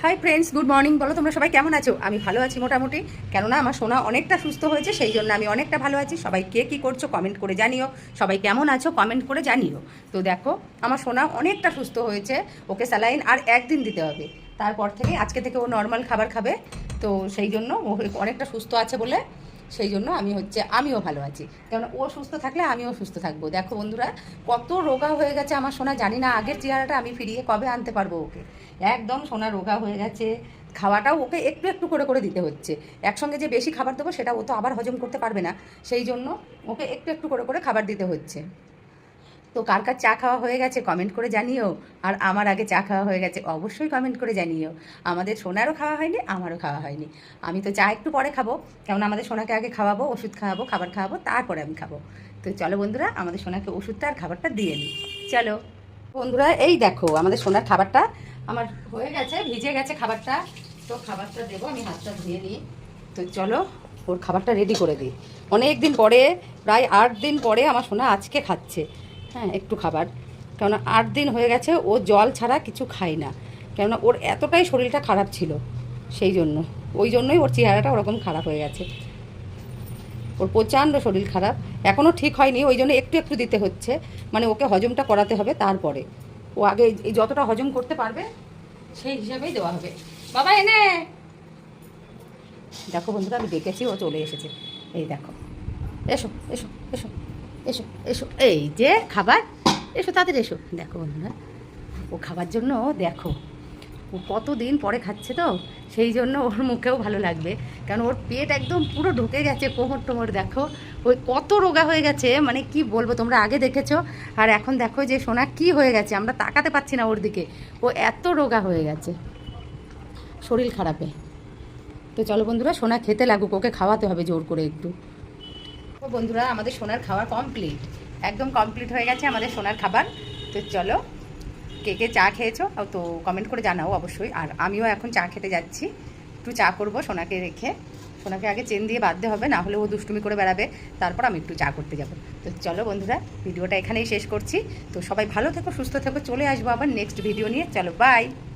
Hi friends, good morning. বলো তোমরা সবাই কেমন আছো? আমি ভালো আছি মোটামুটি। কেননা আমার সোনা অনেকটা সুস্থ হয়েছে, সেই জন্য আমি অনেকটা ভালো আছি। সবাই কে কী করছো কমেন্ট করে জানিও, সবাই কেমন আছো কমেন্ট করে জানিও। তো দেখো, আমার সোনা অনেকটা সুস্থ হয়েছে। ওকে স্যালাইন আর একদিন দিতে হবে, তারপর থেকে আজকে থেকে ও নর্মাল খাবার খাবে। তো সেই জন্য ও অনেকটা সুস্থ আছে বলে সেই জন্য আমিও ভালো আছি। কেননা ও সুস্থ থাকলে আমিও সুস্থ থাকবো। দেখো বন্ধুরা, কত রোগা হয়ে গেছে আমার সোনা। জানি না আগের চেহারাটা আমি ফিরিয়ে কবে আনতে পারবো ওকে। একদম সোনা রোগা হয়ে গেছে। খাওয়াটাও ওকে একটু একটু করে করে দিতে হচ্ছে। একসঙ্গে যে বেশি খাবার দেবো সেটা ও তো আবার হজম করতে পারবে না, সেই জন্য ওকে একটু একটু করে করে খাবার দিতে হচ্ছে। তো কার কার চা খাওয়া হয়ে গেছে কমেন্ট করে জানিও। আর আমার আগে চা খাওয়া হয়ে গেছে অবশ্যই কমেন্ট করে জানিও। আমাদের সোনারও খাওয়া হয়নি, আমারও খাওয়া হয়নি। আমি তো চা একটু পরে খাবো, কেননা আমাদের সোনাকে আগে খাওয়াবো, ওষুধ খাওয়াবো, খাবার খাওয়াবো, তারপরে আমি খাবো। তো চলো বন্ধুরা, আমাদের সোনাকে ওষুধটা আর খাবারটা দিয়ে নিই। চলো বন্ধুরা, এই দেখো আমাদের সোনার খাবারটা আমার হয়ে গেছে, ভিজে গেছে খাবারটা। তো খাবারটা দেবো, আমি হাতটা ধুয়ে নিই। তো চলো ওর খাবারটা রেডি করে দিই। অনেক দিন পরে, প্রায় 8 দিন পরে আমার সোনা আজকে খাচ্ছে। হ্যাঁ, একটু খাবার। কেননা 8 দিন হয়ে গেছে ও জল ছাড়া কিছু খায় না। কেননা ওর এতটাই শরীরটা খারাপ ছিল, সেই জন্য ওই জন্যই ওর চেহারাটা ওরকম খারাপ হয়ে গেছে। ওর প্রচণ্ড শরীর খারাপ, এখনও ঠিক হয়নি, ওই জন্য একটু একটু দিতে হচ্ছে। মানে ওকে হজমটা করাতে হবে, তারপরে ও আগে এই যতটা হজম করতে পারবে সেই হিসাবেই দেওয়া হবে। বাবা এনে দেখো বন্ধুরা, আমি ডেকেছি, ও চলে এসেছে। এই দেখো, এসো এসো এসো এসো এসো, এই যে খাবার, এসো তাদের এসো। দেখো বন্ধুরা, ও খাবার জন্য দেখো ও কতদিন পরে খাচ্ছে, তো সেই জন্য ওর মুখেও ভালো লাগবে। কারণ ওর পেট একদম পুরো ঢুকে গেছে, কোমর টোমর দেখো। ওই কত রোগা হয়ে গেছে, মানে কি বলবো, তোমরা আগে দেখেছো আর এখন দেখো যে সোনা কি হয়ে গেছে। আমরা তাকাতে পাচ্ছি না ওর দিকে, ও এত রোগা হয়ে গেছে শরীর খারাপে। তো চলো বন্ধুরা, সোনা খেতে লাগুক, ওকে খাওয়াতে হবে জোর করে একটু। তো বন্ধুরা, আমাদের সোনার খাবার কমপ্লিট, একদম কমপ্লিট হয়ে গেছে আমাদের সোনার খাবার। তো চলো, কে কে চা খেয়েছো তো কমেন্ট করে জানাও অবশ্যই। আর আমিও এখন চা খেতে যাচ্ছি, একটু চা করব সোনাকে রেখে। সোনাকে আগে চেন দিয়ে বাঁধতে হবে, না হলে ও দুষ্টুমি করে বেড়াবে। তারপর আমি একটু চা করতে যাব। তো চলো বন্ধুরা, ভিডিওটা এখানেই শেষ করছি। তো সবাই ভালো থেকো, সুস্থ থেকো, চলে আসবো আবার নেক্সট ভিডিও নিয়ে। চলো বাই।